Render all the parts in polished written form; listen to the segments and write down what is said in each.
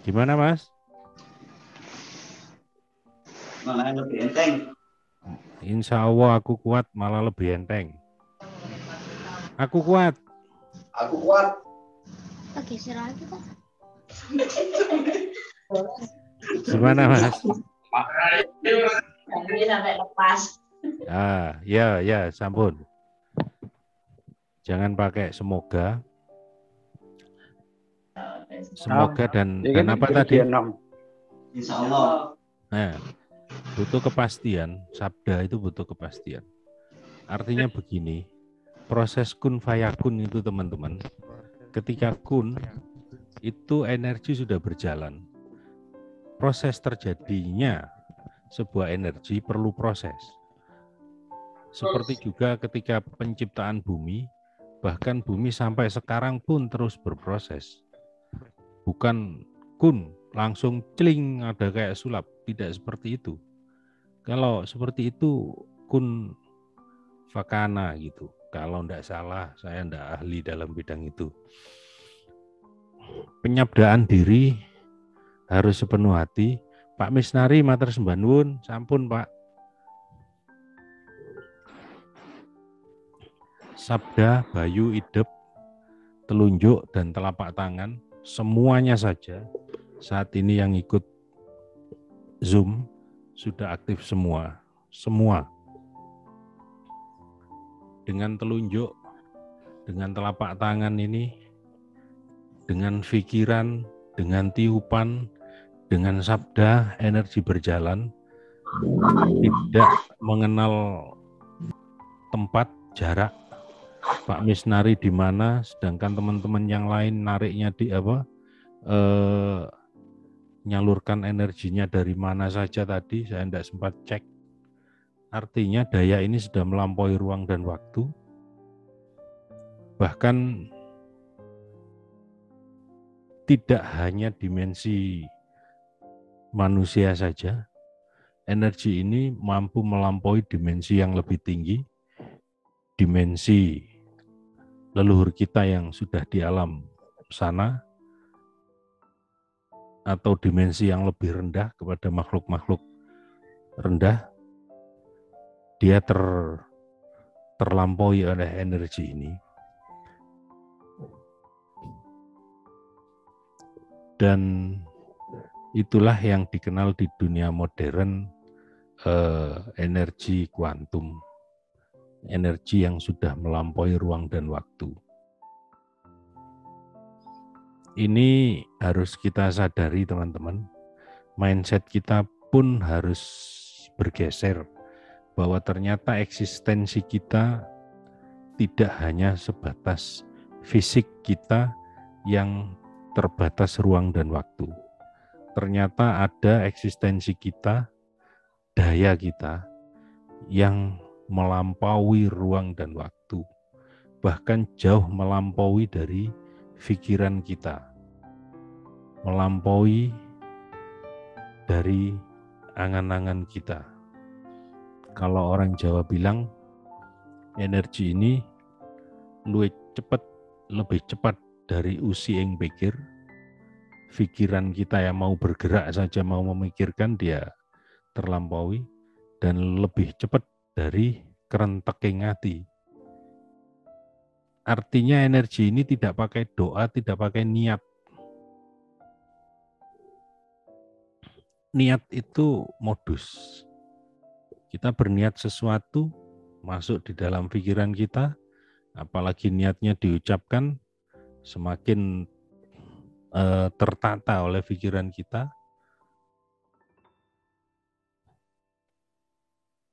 Gimana Mas? Malah lebih enteng. Insya Allah aku kuat, malah lebih enteng. Aku kuat. Aku kuat. Oke, serah lagi Pak. Gimana Mas? Ini sampai lepas. Ya, sampun. Jangan pakai semoga. Semoga dan apa tadi? Insya Allah. Nah, butuh kepastian. Sabda itu butuh kepastian. Artinya begini, proses kun fayakun itu teman-teman, ketika kun itu energi sudah berjalan. Proses terjadinya sebuah energi perlu proses. Seperti juga ketika penciptaan bumi, bahkan bumi sampai sekarang pun terus berproses. Bukan kun, langsung celing ada kayak sulap, tidak seperti itu. Kalau seperti itu kun fakana gitu. Kalau tidak salah, saya tidak ahli dalam bidang itu. Penyabdaan diri harus sepenuh hati. Pak Misnari matur sembah nuwun, sampun Pak. Sabda, bayu, idep, telunjuk, dan telapak tangan, semuanya saja saat ini yang ikut Zoom sudah aktif semua. Dengan telunjuk, dengan telapak tangan ini, dengan pikiran, dengan tiupan, dengan sabda, energi berjalan, tidak mengenal tempat, jarak. Pak Misnari di mana, sedangkan teman-teman yang lain nariknya di nyalurkan energinya dari mana saja tadi, saya tidak sempat cek. Artinya daya ini sudah melampaui ruang dan waktu. Bahkan tidak hanya dimensi manusia saja, energi ini mampu melampaui dimensi yang lebih tinggi, dimensi leluhur kita yang sudah di alam sana, atau dimensi yang lebih rendah kepada makhluk-makhluk rendah. Dia terlampaui oleh energi ini. Dan itulah yang dikenal di dunia modern energi kuantum. Energi yang sudah melampaui ruang dan waktu. Ini harus kita sadari teman-teman. Mindset kita pun harus bergeser bahwa ternyata eksistensi kita tidak hanya sebatas fisik kita yang terbatas ruang dan waktu. Ternyata ada eksistensi kita, daya kita yang melampaui ruang dan waktu, bahkan jauh melampaui dari pikiran kita, melampaui dari angan-angan kita. Kalau orang Jawa bilang energi ini lebih cepat dari usi yang pikir. Pikiran kita yang mau bergerak saja, mau memikirkan, dia terlampaui, dan lebih cepat dari kerenteking hati. Artinya energi ini tidak pakai doa, tidak pakai niat. Niat itu modus. Kita berniat sesuatu, masuk di dalam pikiran kita, apalagi niatnya diucapkan, semakin tertata oleh pikiran kita.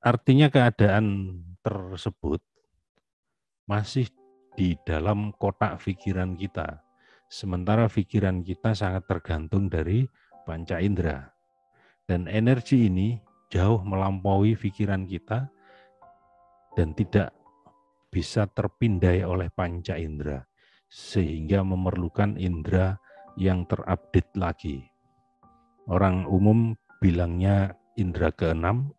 Artinya keadaan tersebut masih di dalam kotak pikiran kita. Sementara pikiran kita sangat tergantung dari panca indera. Dan energi ini jauh melampaui pikiran kita dan tidak bisa terpindai oleh panca indera. Sehingga memerlukan indera yang terupdate lagi. Orang umum bilangnya indera keenam.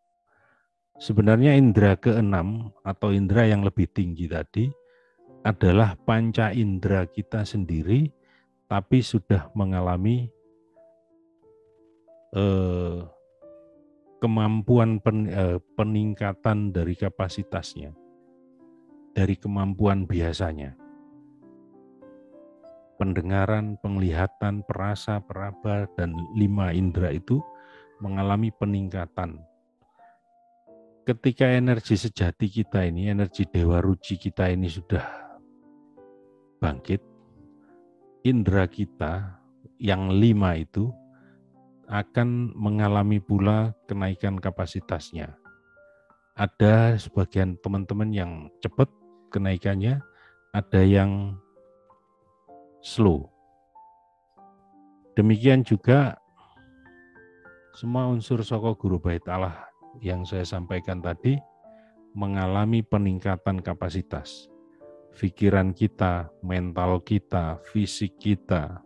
Sebenarnya indera keenam atau indera yang lebih tinggi tadi adalah panca indera kita sendiri, tapi sudah mengalami kemampuan peningkatan dari kapasitasnya, dari kemampuan biasanya. Pendengaran, penglihatan, perasa, peraba, dan 5 indera itu mengalami peningkatan. Ketika energi sejati kita ini, energi Dewa Ruci kita ini sudah bangkit, indera kita yang 5 itu akan mengalami pula kenaikan kapasitasnya. Ada sebagian teman-teman yang cepat kenaikannya, ada yang slow. Demikian juga semua unsur saka Guru Bait Allah yang saya sampaikan tadi mengalami peningkatan kapasitas. Pikiran kita, mental kita, fisik kita,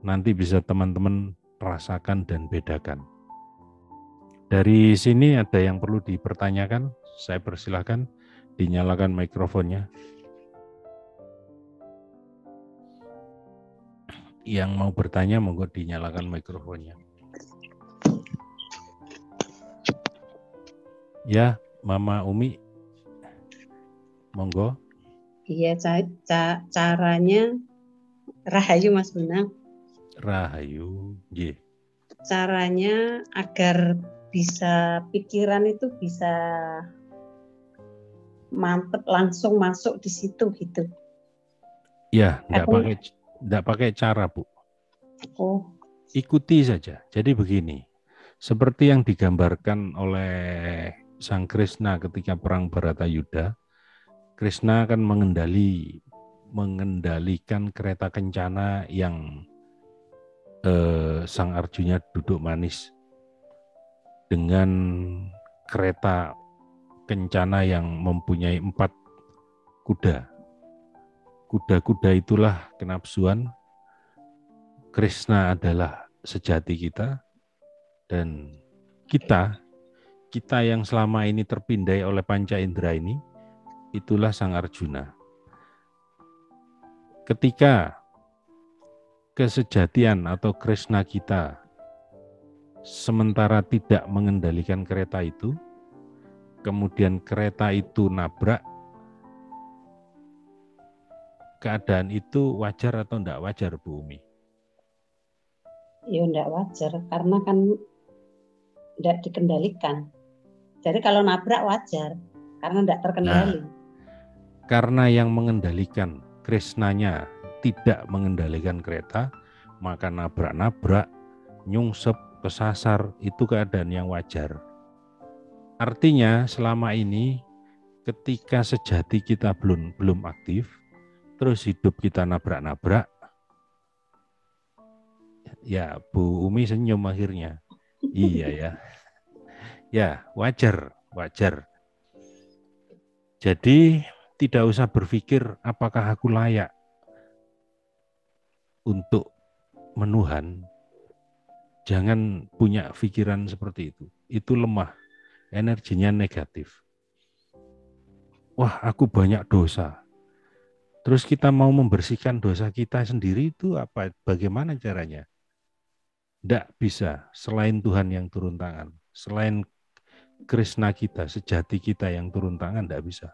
nanti bisa teman-teman rasakan dan bedakan. Dari sini ada yang perlu dipertanyakan, saya persilahkan dinyalakan mikrofonnya. Yang mau bertanya, monggo dinyalakan mikrofonnya. Ya, Mama Umi, monggo. Iya, caranya Rahayu Mas Bunang. Rahayu, ye. Caranya agar bisa pikiran itu bisa mantep langsung masuk di situ gitu. Ya, enggak pakai cara, Bu. Oh. Ikuti saja. Jadi begini, seperti yang digambarkan oleh Sang Krishna ketika perang Bharatayuda, Krishna akan mengendalikan kereta kencana yang Sang Arjuna duduk manis dengan kereta kencana yang mempunyai 4 kuda. Kuda-kuda itulah kenapsuan. Krishna adalah sejati kita, dan kita yang selama ini terpindai oleh panca indera ini, itulah Sang Arjuna. Ketika kesejatian atau Krishna kita sementara tidak mengendalikan kereta itu, kemudian kereta itu nabrak, keadaan itu wajar atau tidak wajar, Bu Umi? Ya tidak wajar, karena kan tidak dikendalikan. Jadi kalau nabrak wajar, karena tidak terkendali. Nah, karena yang mengendalikan Krishnanya tidak mengendalikan kereta, maka nabrak-nabrak, nyungsep, kesasar, itu keadaan yang wajar. Artinya selama ini ketika sejati kita belum aktif, terus hidup kita nabrak-nabrak, ya Bu Umi senyum akhirnya. Iya ya. Ya, wajar. Jadi tidak usah berpikir apakah aku layak untuk menuhan. Jangan punya pikiran seperti itu. Itu lemah. Energinya negatif. Wah, aku banyak dosa. Terus kita mau membersihkan dosa kita sendiri itu apa? Bagaimana caranya? Tidak bisa selain Tuhan yang turun tangan. Selain Krishna kita, sejati kita yang turun tangan, tidak bisa.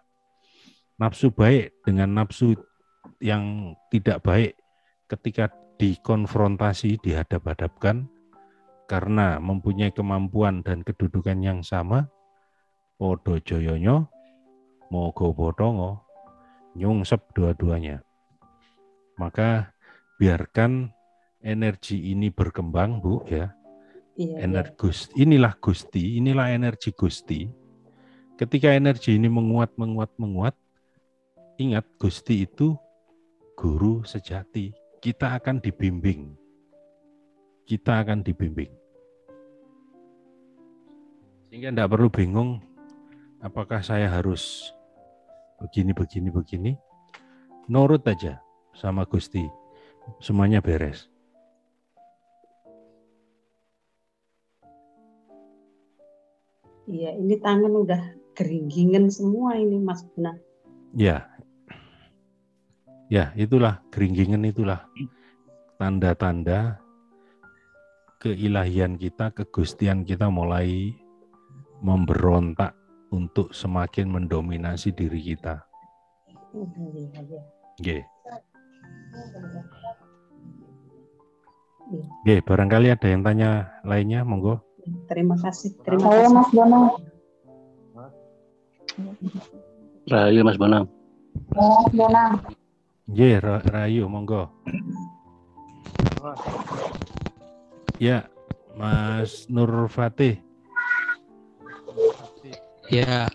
Nafsu baik dengan nafsu yang tidak baik ketika dikonfrontasi, dihadap-hadapkan, karena mempunyai kemampuan dan kedudukan yang sama, podo joyonyo, mogo bodongo, nyungsep dua-duanya. Maka biarkan energi ini berkembang, Bu, ya. Inilah Gusti, inilah energi Gusti. Ketika energi ini menguat, ingat Gusti itu guru sejati. Kita akan dibimbing. Sehingga tidak perlu bingung, apakah saya harus begini. Nurut aja sama Gusti. Semuanya beres. Iya, ini tangan udah geringgingan semua ini, Mas Bunang. Ya, itulah geringgingan, itulah tanda-tanda keilahian kita, kegustian kita mulai memberontak untuk semakin mendominasi diri kita. Nggih. Nggih, barangkali ada yang tanya lainnya, monggo. Terima kasih. Terima Saya kasih. Mas Bonang. Rahayu Mas Bonang. Mas Bonang. Nggih, Rahayu, monggo. Ya, Mas Nur Fatih. Ya,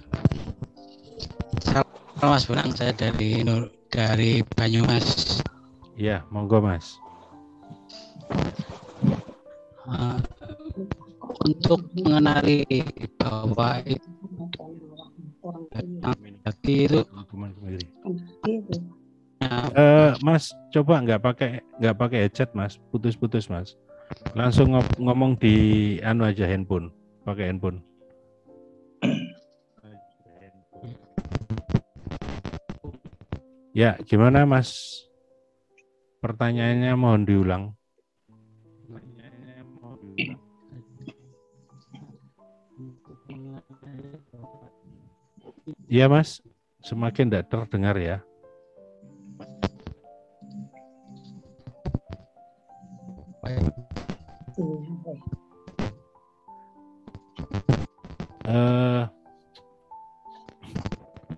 salam Mas Bonang, saya dari Banyumas. Ya, monggo Mas. Untuk mengenali bahwa itu Mas, coba nggak pakai headset Mas, putus-putus Mas. Langsung ngomong di anu aja handphone, pakai handphone. Ya, gimana Mas? Pertanyaannya mohon diulang. Iya Mas, semakin tidak terdengar ya.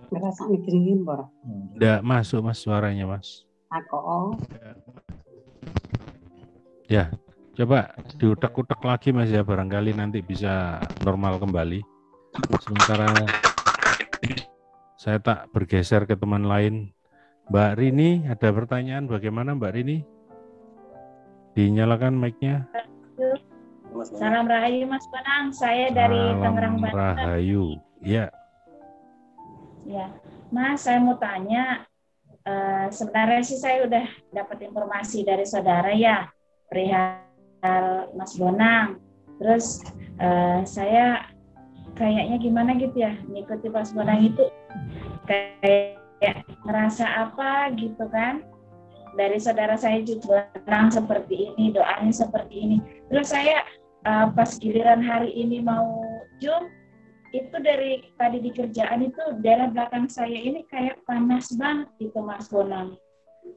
Ngerasa mikirin Bor. Tidak masuk Mas suaranya Mas. Aku Ya, coba diutak-utak lagi Mas ya, barangkali nanti bisa normal kembali. Sementara saya tak bergeser ke teman lain. Mbak Rini, ada pertanyaan bagaimana Mbak Rini? Dinyalakan mic-nya. Salam Rahayu Mas Bonang, saya dari Tangerang Banten. Rahayu, ya. Ya, Mas, saya mau tanya. Sebenarnya sih saya udah dapat informasi dari saudara ya, perihal Mas Bonang. Terus saya kayaknya gimana gitu ya, ngikuti Mas Bonang itu kayak ngerasa apa gitu kan. Dari saudara saya juga bilang seperti ini, doanya seperti ini. Terus saya pas giliran hari ini mau Zoom, itu dari tadi di kerjaan itu daerah belakang saya ini kayak panas banget gitu Mas Bonang.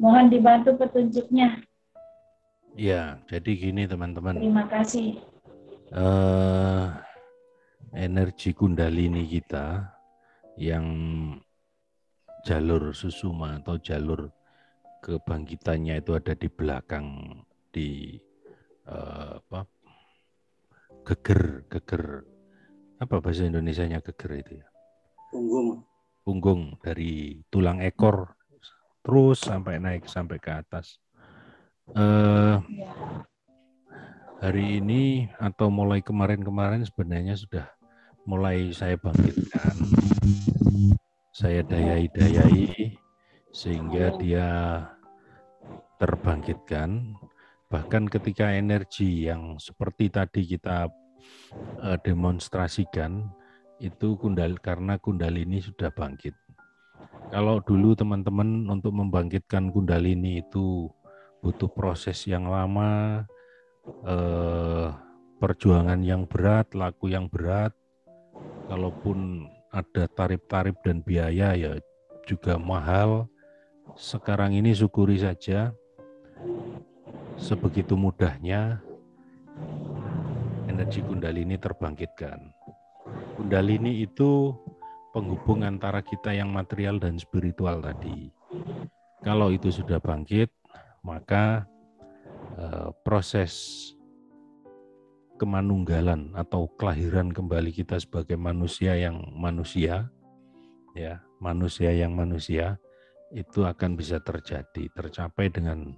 Mohon dibantu petunjuknya. Ya, jadi gini teman-teman. Terima kasih. Energi Kundalini kita yang jalur susuma atau jalur kebangkitannya itu ada di belakang, di geger. Apa bahasa Indonesianya geger itu ya? Punggung dari tulang ekor terus sampai naik sampai ke atas. Hari ini atau mulai kemarin-kemarin sebenarnya sudah mulai saya bangkitkan, saya dayai sehingga dia terbangkitkan. Bahkan ketika energi yang seperti tadi kita demonstrasikan itu karena Kundalini sudah bangkit. Kalau dulu teman-teman untuk membangkitkan Kundalini itu butuh proses yang lama, perjuangan yang berat, laku yang berat. Kalaupun ada tarif-tarif dan biaya ya juga mahal. Sekarang ini syukuri saja, sebegitu mudahnya energi Kundalini terbangkitkan. Kundalini itu penghubung antara kita yang material dan spiritual tadi. Kalau itu sudah bangkit, maka proses kemanunggalan atau kelahiran kembali kita sebagai manusia yang manusia, ya, manusia yang manusia itu akan bisa tercapai dengan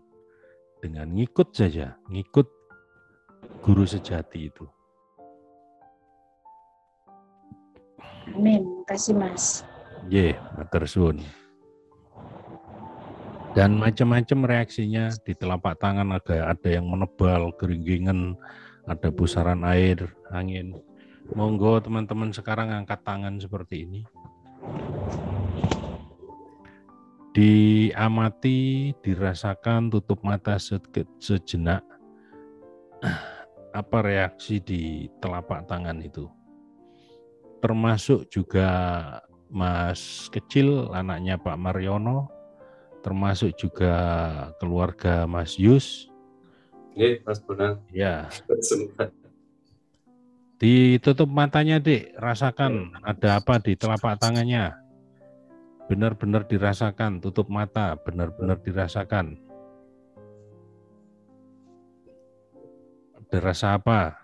ngikut saja, ngikut guru sejati itu. Amin. Terima kasih Mas. Matur suwun. Dan macam-macam reaksinya di telapak tangan, ada yang menebal, geringgingan, ada pusaran air, angin. Monggo teman-teman sekarang angkat tangan seperti ini. Diamati, dirasakan, tutup mata sejenak. apa reaksi di telapak tangan itu. Termasuk juga Mas kecil, anaknya Pak Mariono, termasuk juga keluarga Mas Yus. Mas Bonang. Ya. Ditutup matanya, Dik. Rasakan ada apa di telapak tangannya. Benar-benar dirasakan. Tutup mata, benar-benar dirasakan. Ada rasa apa?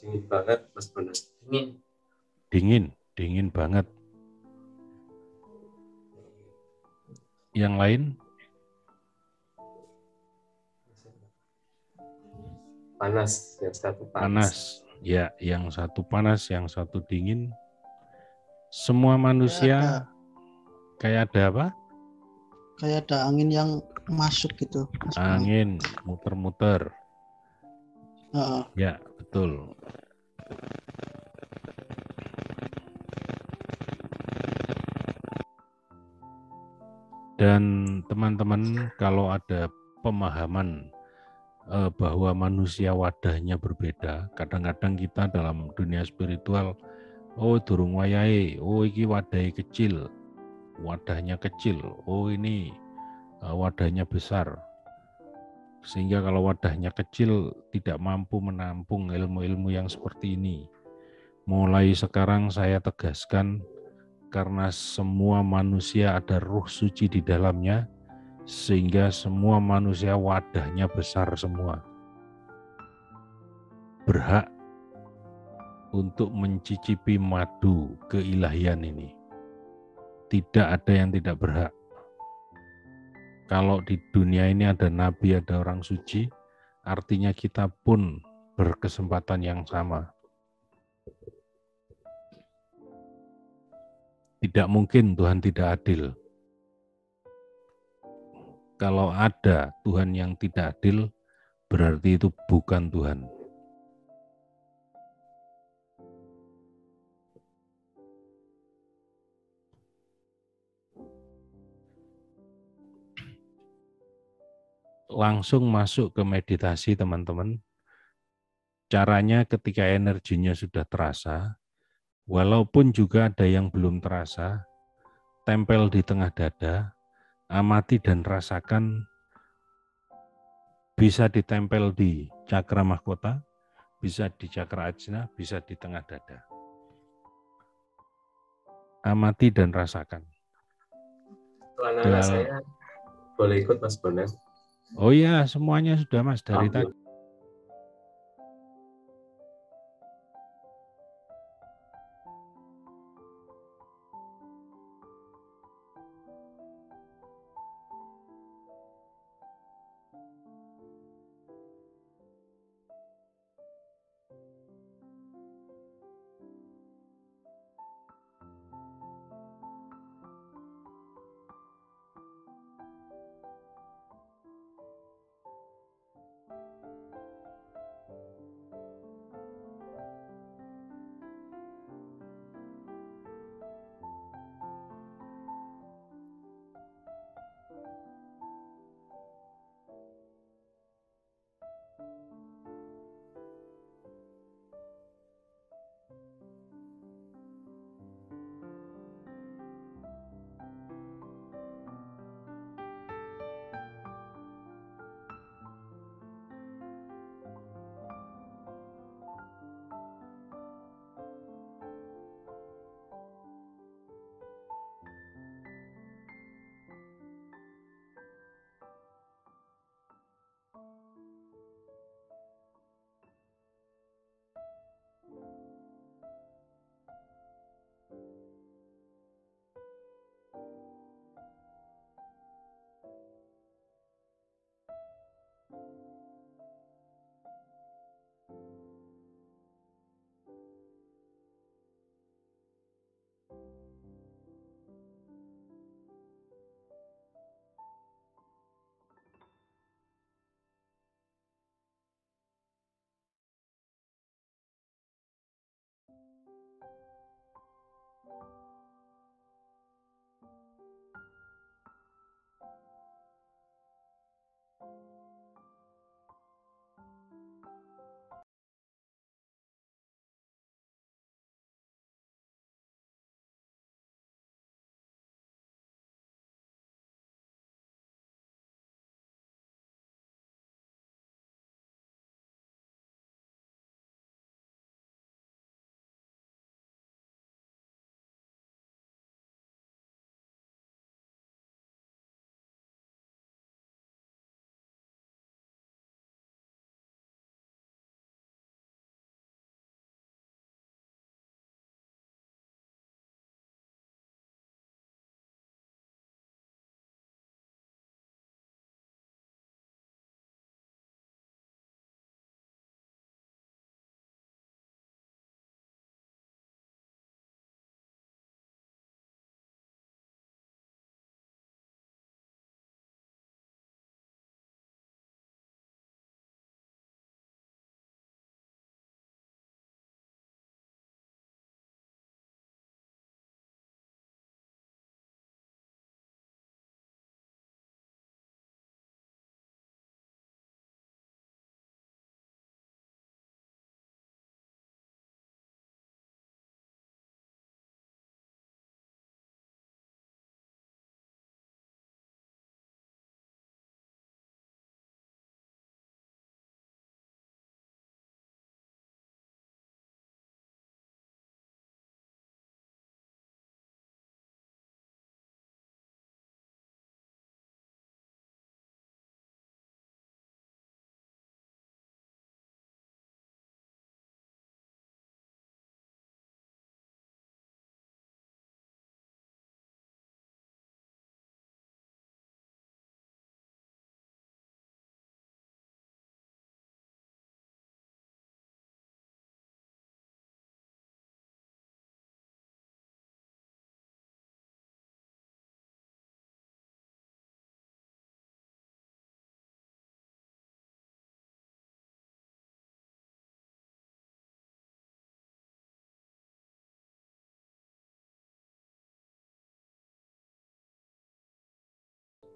Dingin banget, Mas Bonang. Dingin banget. Yang lain? Panas, yang satu Panas. Ya, yang satu panas, yang satu dingin. Semua manusia kayak ada apa? Kayak ada angin yang masuk gitu. Angin muter-muter. Ya, betul. Dan teman-teman, kalau ada pemahaman bahwa manusia wadahnya berbeda, kadang-kadang kita dalam dunia spiritual, oh durung wayahe, oh iki wadahnya kecil, oh ini wadahnya besar. Sehingga kalau wadahnya kecil tidak mampu menampung ilmu-ilmu yang seperti ini. Mulai sekarang saya tegaskan, karena semua manusia ada ruh suci di dalamnya, sehingga semua manusia wadahnya besar semua. Berhak untuk mencicipi madu keilahian ini. Tidak ada yang tidak berhak. Kalau di dunia ini ada nabi, ada orang suci, artinya kita pun berkesempatan yang sama. Tidak mungkin Tuhan tidak adil. Kalau ada Tuhan yang tidak adil, berarti itu bukan Tuhan. Langsung masuk ke meditasi, teman-teman. Caranya ketika energinya sudah terasa, walaupun juga ada yang belum terasa, tempel di tengah dada, amati dan rasakan. Bisa ditempel di cakra mahkota, bisa di cakra ajna, bisa di tengah dada. Amati dan rasakan. Anak-anak saya boleh ikut, Mas Bonang? Oh iya, semuanya sudah, Mas, dari tadi.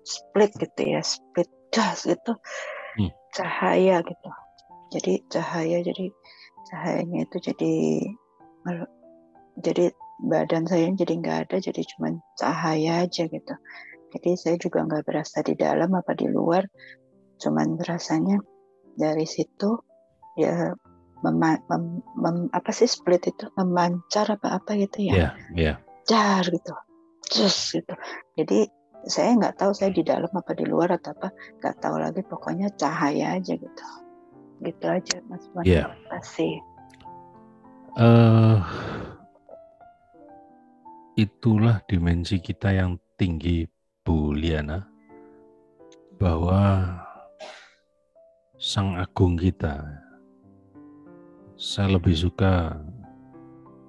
split gitu ya, split gas gitu, cahaya gitu. Jadi cahayanya itu jadi badan saya jadi nggak ada, jadi cuma cahaya aja gitu. Jadi saya juga nggak berasa di dalam apa di luar, cuman berasanya dari situ ya apa sih split itu, memancar apa gitu ya, jar gitu, cus gitu. Jadi saya nggak tahu saya di dalam apa di luar atau apa, nggak tahu lagi, pokoknya cahaya aja gitu aja Mas Bon. Terima kasih. Itulah dimensi kita yang tinggi, Bu Liana, bahwa Sang Agung kita, saya lebih suka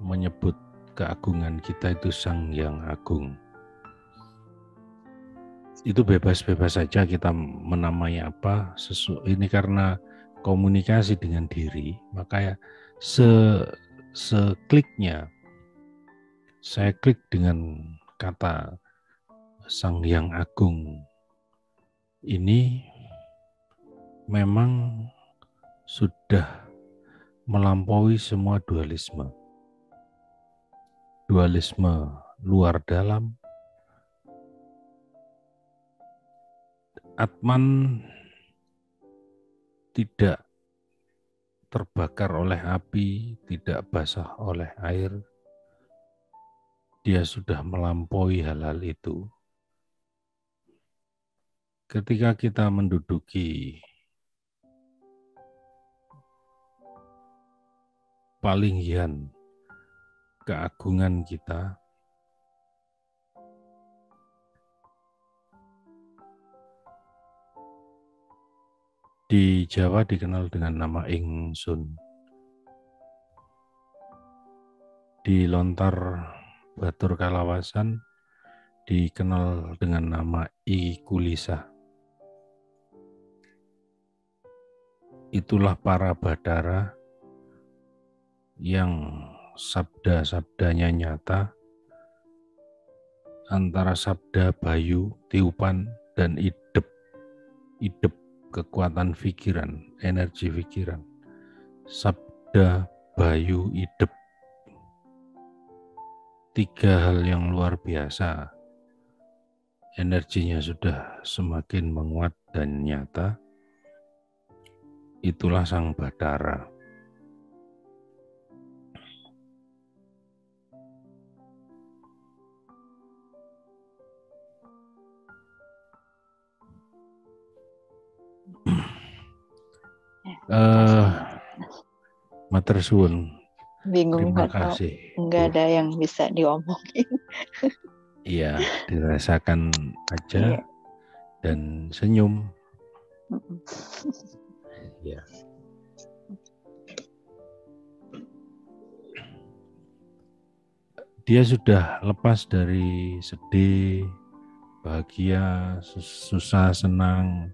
menyebut keagungan kita itu Sang Yang Agung. Itu bebas-bebas saja kita menamai apa, ini karena komunikasi dengan diri, maka ya sekliknya saya klik dengan kata Sang Yang Agung ini memang sudah melampaui semua dualisme luar dalam. Atman tidak terbakar oleh api, tidak basah oleh air. Dia sudah melampaui hal-hal itu. Ketika kita menduduki palinggihan keagungan kita, di Jawa dikenal dengan nama Ingsun. Di Lontar Batur Kalawasan dikenal dengan nama I Kulisa. Itulah para badara yang sabda-sabdanya nyata, antara sabda bayu, tiupan, dan idep kekuatan pikiran, energi pikiran. Sabda Bayu Idep. 3 hal yang luar biasa. Energinya sudah semakin menguat dan nyata. Itulah Sang Bathara. Matur suwun. Bingung Terima atau kasih. nggak ada yang bisa diomongin. Iya, dirasakan aja dan senyum. Ya. Dia sudah lepas dari sedih, bahagia, susah, senang.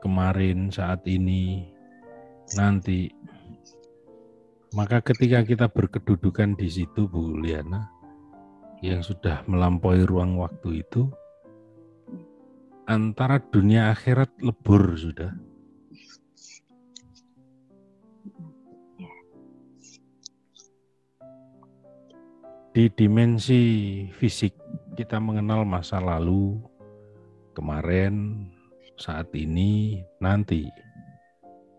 Kemarin, saat ini, nanti. Maka ketika kita berkedudukan di situ, Bu Liana, yang sudah melampaui ruang waktu itu, antara dunia akhirat lebur sudah. Di dimensi fisik, kita mengenal masa lalu, kemarin, saat ini, nanti.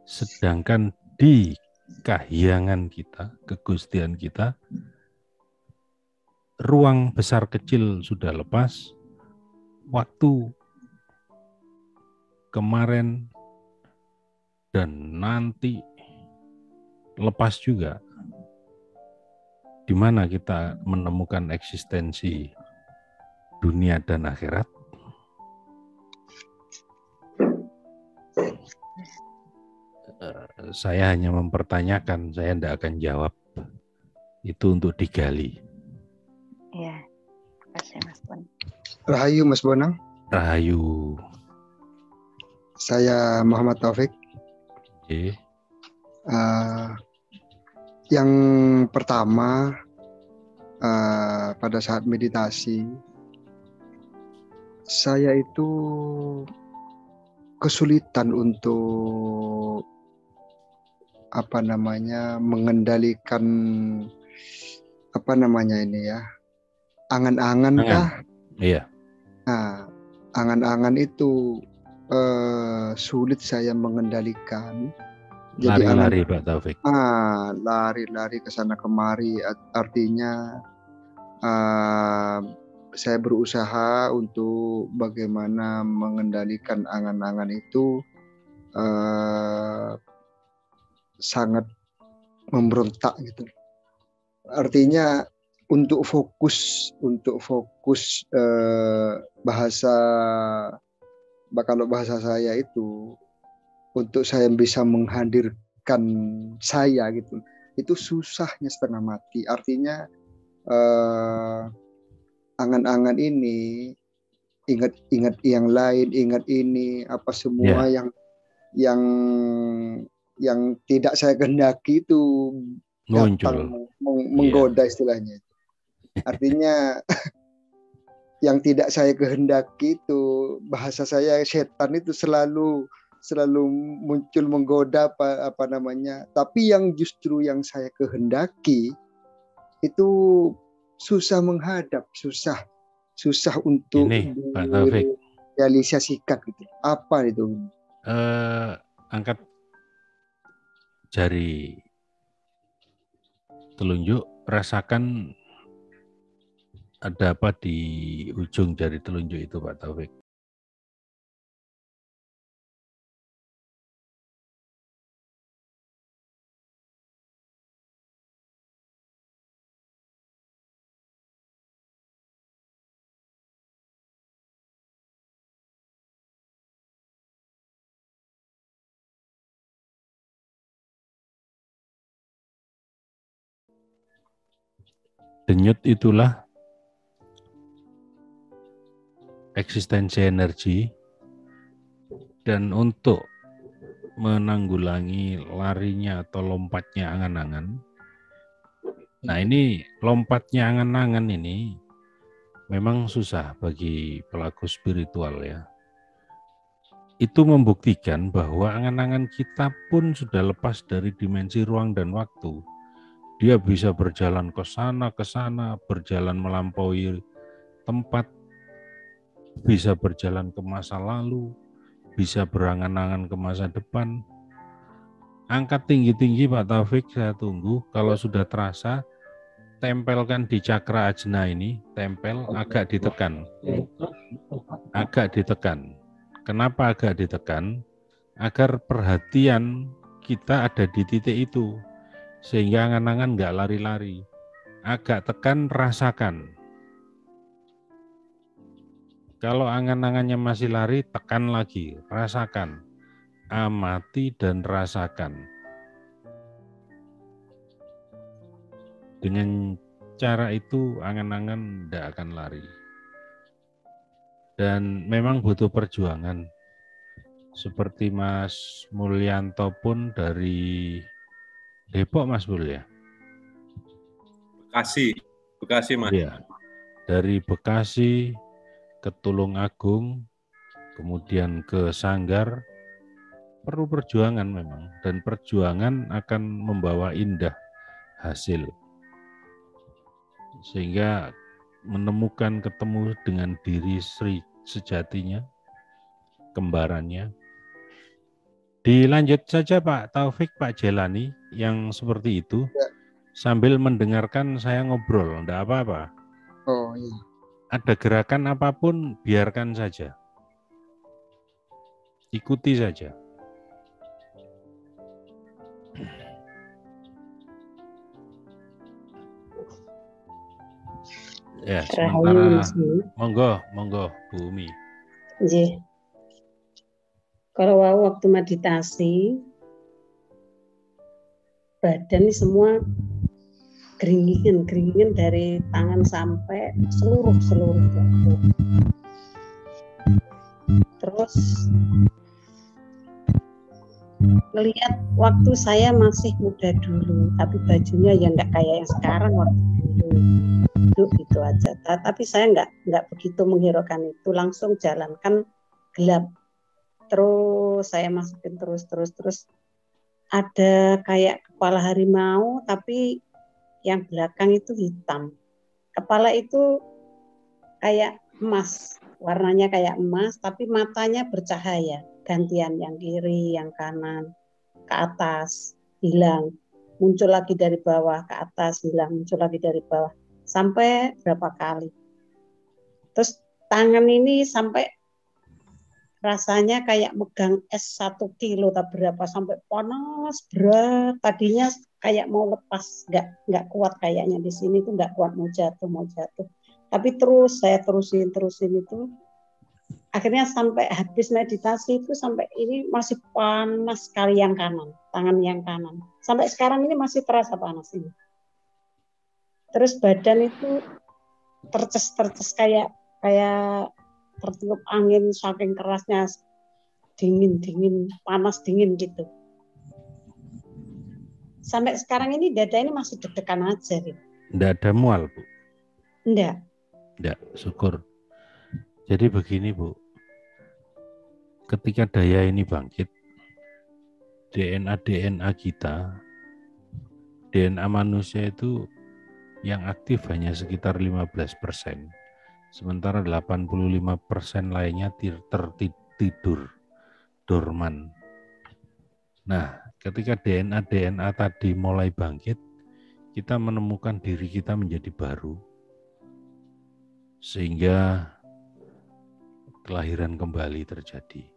Sedangkan di kahyangan kita, kegustian kita, ruang besar kecil sudah lepas, waktu kemarin dan nanti lepas juga. Di mana kita menemukan eksistensi dunia dan akhirat? Saya hanya mempertanyakan, saya tidak akan jawab. Itu untuk digali. Iya, terima kasih Mas Bonang. Rahayu Mas Bonang. Rahayu. Saya Muhammad Taufik. Oke. Yang pertama, pada saat meditasi, saya itu kesulitan untuk mengendalikan angan-angan kah? Iya. Nah, angan-angan itu sulit saya mengendalikan. Jadi Lari-lari Pak Taufik. Lari-lari ke sana kemari, artinya saya berusaha untuk bagaimana mengendalikan angan-angan itu, sangat memberontak gitu. Artinya untuk fokus kalau bahasa saya itu, untuk saya bisa menghadirkan saya gitu, itu susahnya setengah mati. Artinya angan-angan ini, ingat yang lain, ingat ini, apa semua yang tidak saya kehendaki itu datang menggoda istilahnya. Artinya yang tidak saya kehendaki itu, bahasa saya setan itu selalu muncul menggoda tapi yang justru yang saya kehendaki itu susah menghadap, susah untuk realisasikan gitu. Apa itu? Angkat jari telunjuk, rasakan ada apa di ujung jari telunjuk itu Pak Taufik. Denyut itulah eksistensi energi, dan untuk menanggulangi larinya atau lompatnya angan-angan. Nah ini lompatnya angan-angan ini memang susah bagi pelaku spiritual ya. itu membuktikan bahwa angan-angan kita pun sudah lepas dari dimensi ruang dan waktu. Dia bisa berjalan ke sana, berjalan melampaui tempat, bisa berjalan ke masa lalu, bisa berangan-angan ke masa depan. Angkat tinggi-tinggi Pak Taufik, saya tunggu. Kalau sudah terasa, tempelkan di cakra ajna ini, tempel agak ditekan. Agak ditekan. Kenapa agak ditekan? Agar perhatian kita ada di titik itu. Sehingga angan-angan nggak lari-lari. Agak tekan, rasakan. Kalau angan-angannya masih lari, tekan lagi, rasakan. Amati dan rasakan. Dengan cara itu angan-angan tidak akan lari. Dan memang butuh perjuangan. Seperti Mas Mulyanto pun dari Depok, Mas Mul ya? Bekasi Mas. Ya, dari Bekasi ke Tulungagung, kemudian ke Sanggar, perlu perjuangan memang. Dan perjuangan akan membawa indah hasil. Sehingga menemukan ketemu dengan diri sejatinya, kembarannya. Dilanjut saja Pak Taufik, Pak Jelani yang seperti itu ya. Sambil mendengarkan saya ngobrol, enggak apa-apa. Oh iya. Ada gerakan apapun biarkan saja. Ikuti saja. Ya, sementara monggo Bu Umi. Nggih. Kalau waktu meditasi, badan ini semua keringin dari tangan sampai seluruh badan. Terus melihat waktu saya masih muda dulu, tapi bajunya ya enggak kayak yang sekarang waktu dulu. Duduk gitu aja. Tapi saya enggak begitu menghiraukan itu, langsung jalankan gelap. Terus saya masukin terus ada kayak kepala harimau tapi yang belakang itu hitam. Kepala itu kayak emas, warnanya kayak emas tapi matanya bercahaya, gantian yang kiri, yang kanan, ke atas, hilang, muncul lagi dari bawah ke atas, hilang, muncul lagi dari bawah, sampai berapa kali. Terus tangan ini sampai rasanya kayak megang es 1 kilo tak berapa, sampai panas berat. Tadinya kayak mau lepas, nggak kuat kayaknya di sini tuh nggak kuat, mau jatuh. Tapi terus saya terusin itu. Akhirnya sampai habis meditasi itu sampai ini masih panas sekali yang kanan, tangan yang kanan. Sampai sekarang ini masih terasa panas ini. Terus badan itu terces kayak tertiup angin saking kerasnya, dingin, panas dingin gitu. Sampai sekarang ini dada ini masih deg-degan aja gitu. Enggak ada mual, Bu? Enggak, syukur. Jadi begini, Bu. Ketika daya ini bangkit, DNA kita, DNA manusia itu yang aktif hanya sekitar 15%. Sementara 85% lainnya tertidur, dorman. Nah, ketika DNA tadi mulai bangkit, kita menemukan diri kita menjadi baru. Sehingga kelahiran kembali terjadi.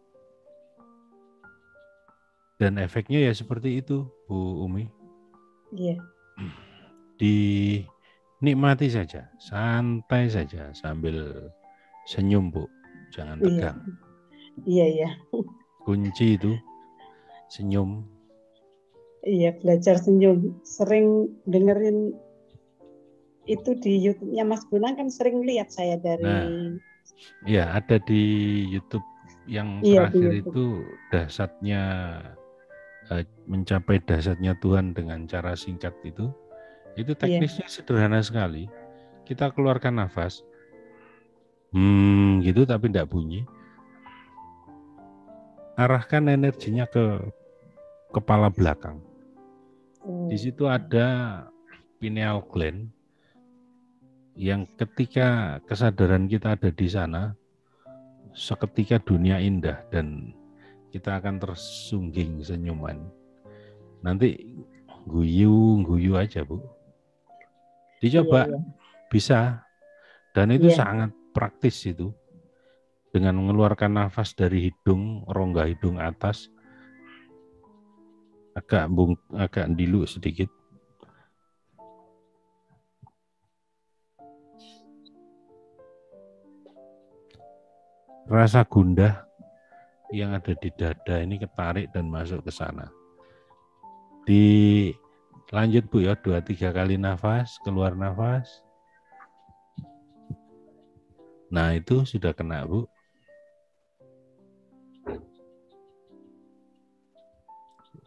Dan efeknya ya seperti itu, Bu Umi. Iya. Dinikmati saja, santai saja sambil senyum, Bu. Jangan tegang. Iya. Kunci itu senyum. Iya, belajar senyum. Sering dengerin itu di YouTube-nya Mas Bonang, kan sering lihat saya dari. Iya, ada di YouTube yang terakhir itu dahsyatnya mencapai dahsyatnya Tuhan dengan cara singkat itu teknisnya sederhana sekali. Kita keluarkan nafas, gitu tapi tidak bunyi. arahkan energinya ke kepala belakang. Di situ ada pineal gland yang ketika kesadaran kita ada di sana, seketika dunia indah dan kita akan tersungging senyuman. Nanti guyu aja, Bu. Dicoba, Iya. bisa. Dan itu Iya. sangat praktis itu. Dengan mengeluarkan nafas dari hidung, rongga hidung atas, agak dilu sedikit. Rasa gundah yang ada di dada ini ketarik dan masuk ke sana. Lanjut Bu ya, 2-3 kali nafas, keluar nafas. Nah itu sudah kena Bu.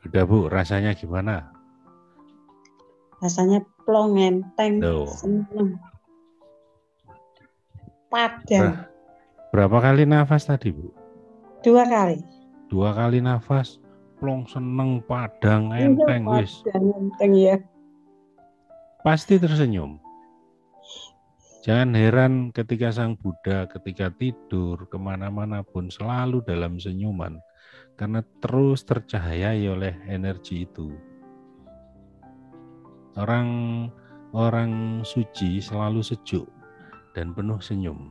Udah Bu, rasanya gimana? Rasanya plong, enteng, Tuh. seneng, padang. Berapa kali nafas tadi Bu? 2 kali. 2 kali nafas, plong, seneng, padang, enteng, wis. Padang, enteng ya. Pasti tersenyum. Jangan heran ketika Sang Buddha ketika tidur kemana-mana pun selalu dalam senyuman. Karena terus tercahayai oleh energi itu. Orang suci selalu sejuk dan penuh senyum.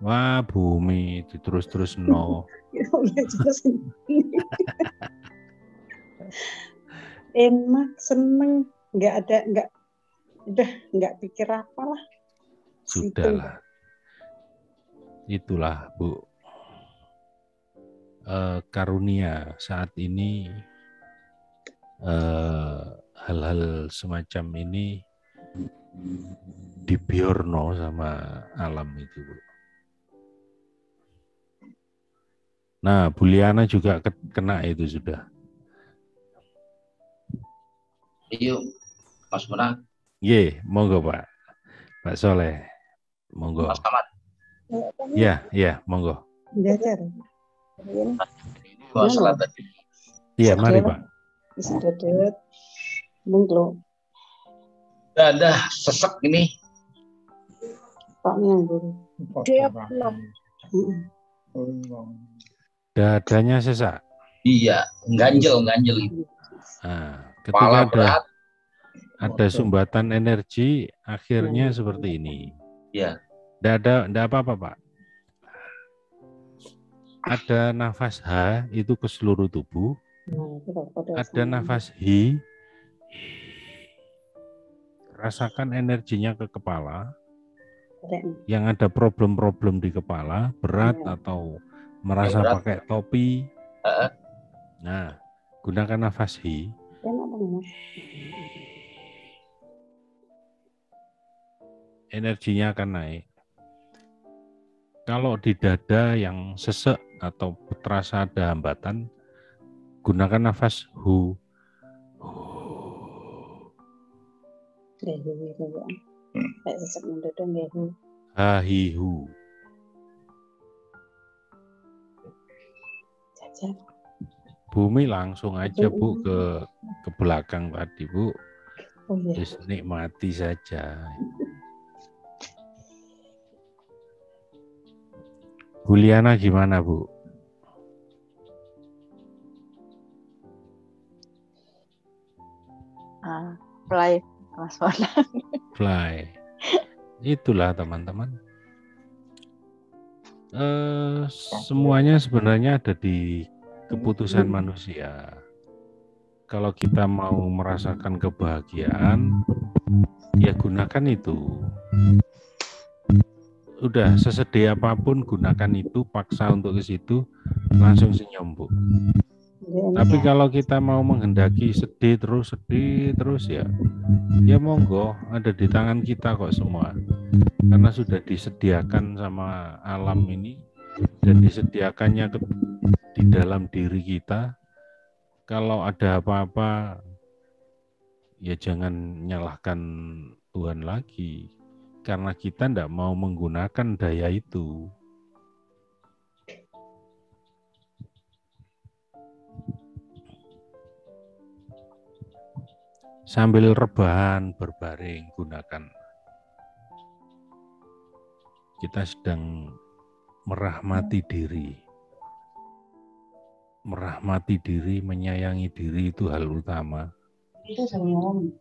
Wah, bumi diterus-terus no. Enak, seneng, nggak pikir apalah. Sudahlah. Itulah Bu, karunia saat ini, hal-hal semacam ini dibiorno sama alam itu Bu. Nah, Bu Liana juga kena itu sudah. Yuk, Mas Bonang. Ye, monggo Pak. Pak Soleh, monggo. Mas Kamat. Ya, monggo. Belajar. Masalah tadi. Iya, mari Pak. Bisa duduk. Monggo. Dadah sesek ini. Pak yang dulu. Dia belum. Dadanya sesak. Iya, ganjel itu. Nah, ketika ada sumbatan energi, akhirnya seperti ini. Iya. Tidak apa-apa Pak. Ada nafas H itu ke seluruh tubuh. Ada nafas Hi. Rasakan energinya ke kepala. Yang ada problem-problem di kepala, berat atau merasa pakai topi. Nah, gunakan nafas Hi. Energinya akan naik. Kalau di dada yang sesek atau terasa ada hambatan, gunakan nafas Hu. Ha-hi-hu. Bumi langsung aja Bu ke belakang tadi Bu. Terus nikmati saja. Bu Liana gimana Bu? Fly, Mas Bonang. Fly. Itulah teman-teman. Semuanya sebenarnya ada di keputusan manusia. Kalau kita mau merasakan kebahagiaan, ya gunakan itu. Udah sesedih apapun gunakan itu, paksa untuk ke situ, langsung senyum Bu. Tapi kalau kita mau menghendaki sedih terus ya monggo, ada di tangan kita kok semua. Karena sudah disediakan sama alam ini dan disediakannya di dalam diri kita. Kalau ada apa-apa ya jangan nyalahkan Tuhan lagi. Karena kita tidak mau menggunakan daya itu. Sambil rebahan, berbaring, gunakan. Kita sedang merahmati diri. Merahmati diri, menyayangi diri itu hal utama. Itu sama ngomong.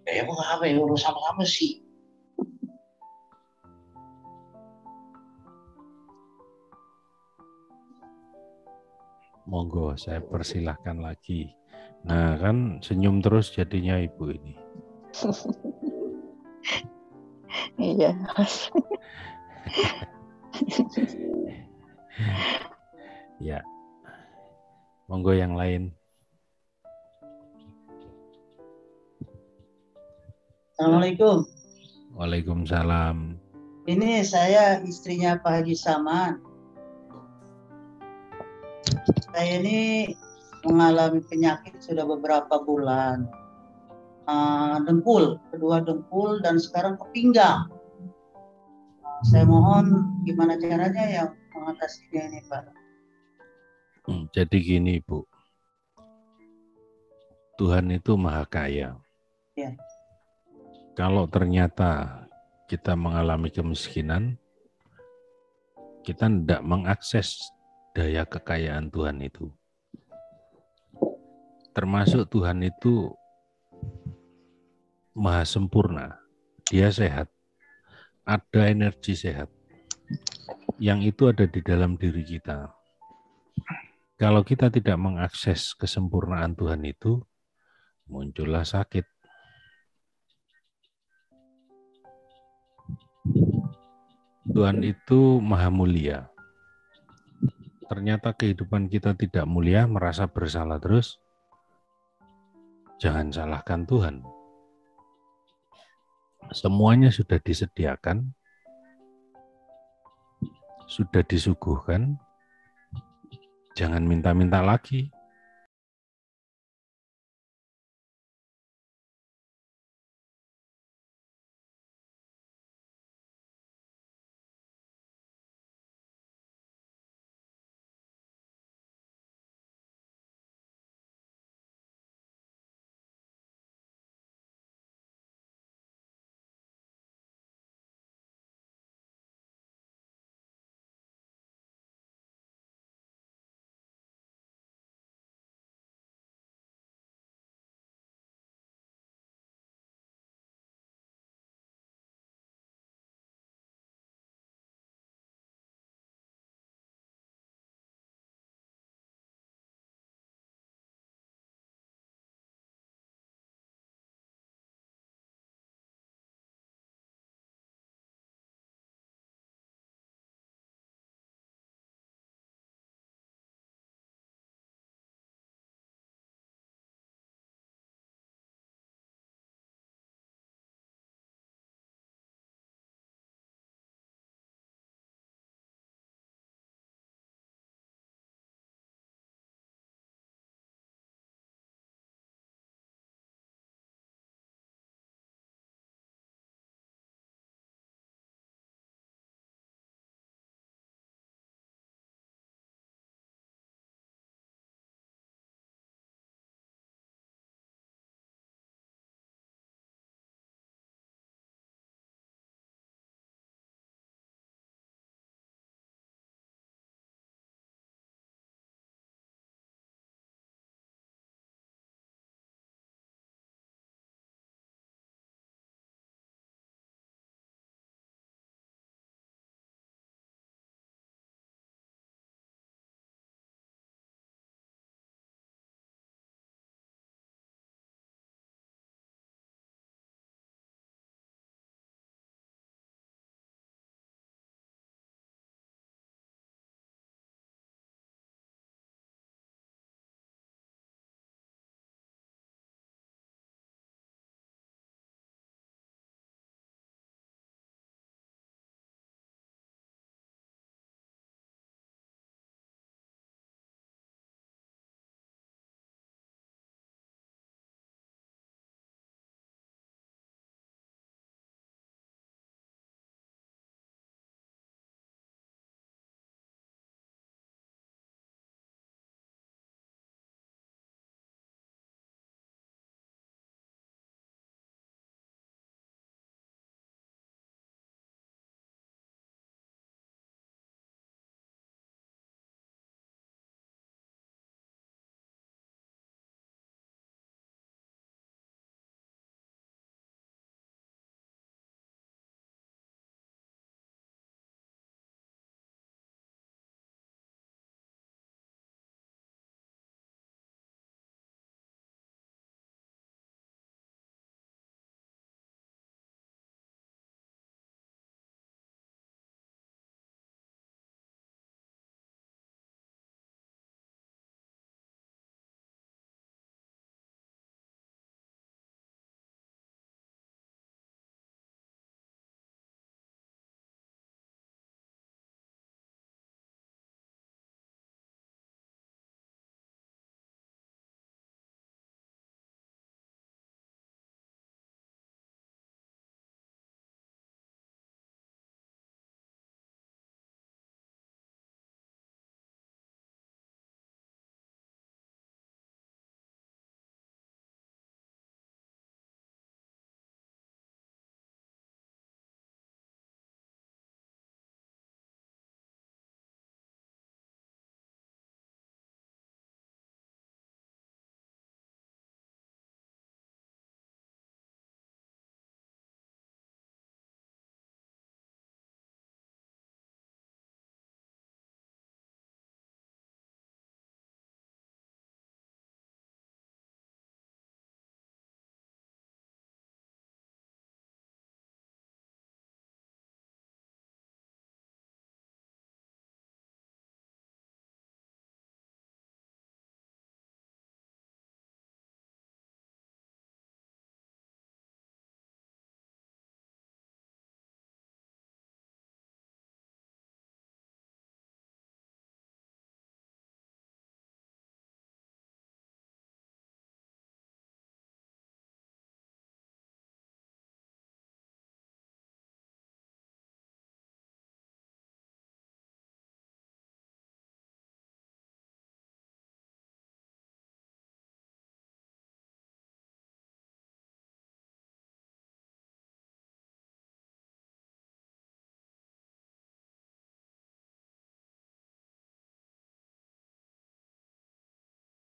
Kayak apa ya urusan apa sih? Monggo, saya persilahkan lagi. Nah, kan senyum terus jadinya ibu ini. Iya. Ya, monggo yang lain. Assalamualaikum. Waalaikumsalam. Ini saya istrinya Pak Haji Saman. Saya ini mengalami penyakit sudah beberapa bulan. Dengkul, kedua dengkul dan sekarang ke pinggang. Saya mohon gimana caranya yang mengatasinya ini Pak. Jadi gini Bu, Tuhan itu maha kaya. Ya. Kalau ternyata kita mengalami kemiskinan, kita tidak mengakses daya kekayaan Tuhan itu. Termasuk Tuhan itu maha sempurna, dia sehat, ada energi sehat, yang itu ada di dalam diri kita. Kalau kita tidak mengakses kesempurnaan Tuhan itu, muncullah sakit. Tuhan itu maha mulia. Ternyata kehidupan kita tidak mulia, merasa bersalah terus, jangan salahkan Tuhan. Semuanya sudah disediakan, sudah disuguhkan, jangan minta-minta lagi.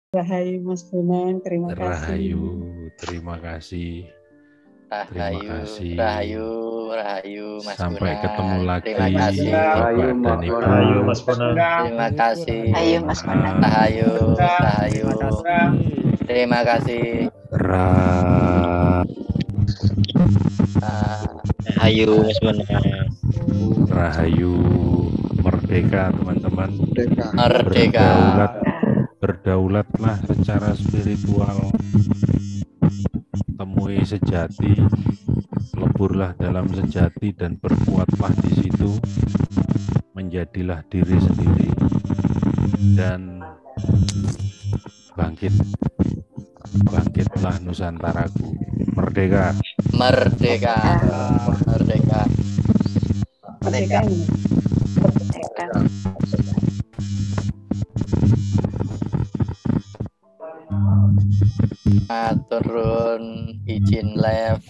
Rahayu Mas Bonang, terima kasih. Rahayu, terima kasih. Terima kasih. Rahayu Mas Sampai Bonang. ketemu lagi Terima kasih. Bapak dan Ibu. Rahayu Mas Bonang. Terima kasih. Ayo Mas Bonang. Rahayu. Terima kasih. Rahayu Mas Bonang. Rahayu, merdeka teman-teman. Merdeka. Berdaulatlah secara spiritual. Temui sejati, leburlah dalam sejati dan berkuatlah di situ. Menjadilah diri sendiri dan bangkitlah Nusantaraku. Merdeka. Merdeka. Merdeka. Merdeka. Turun izin live.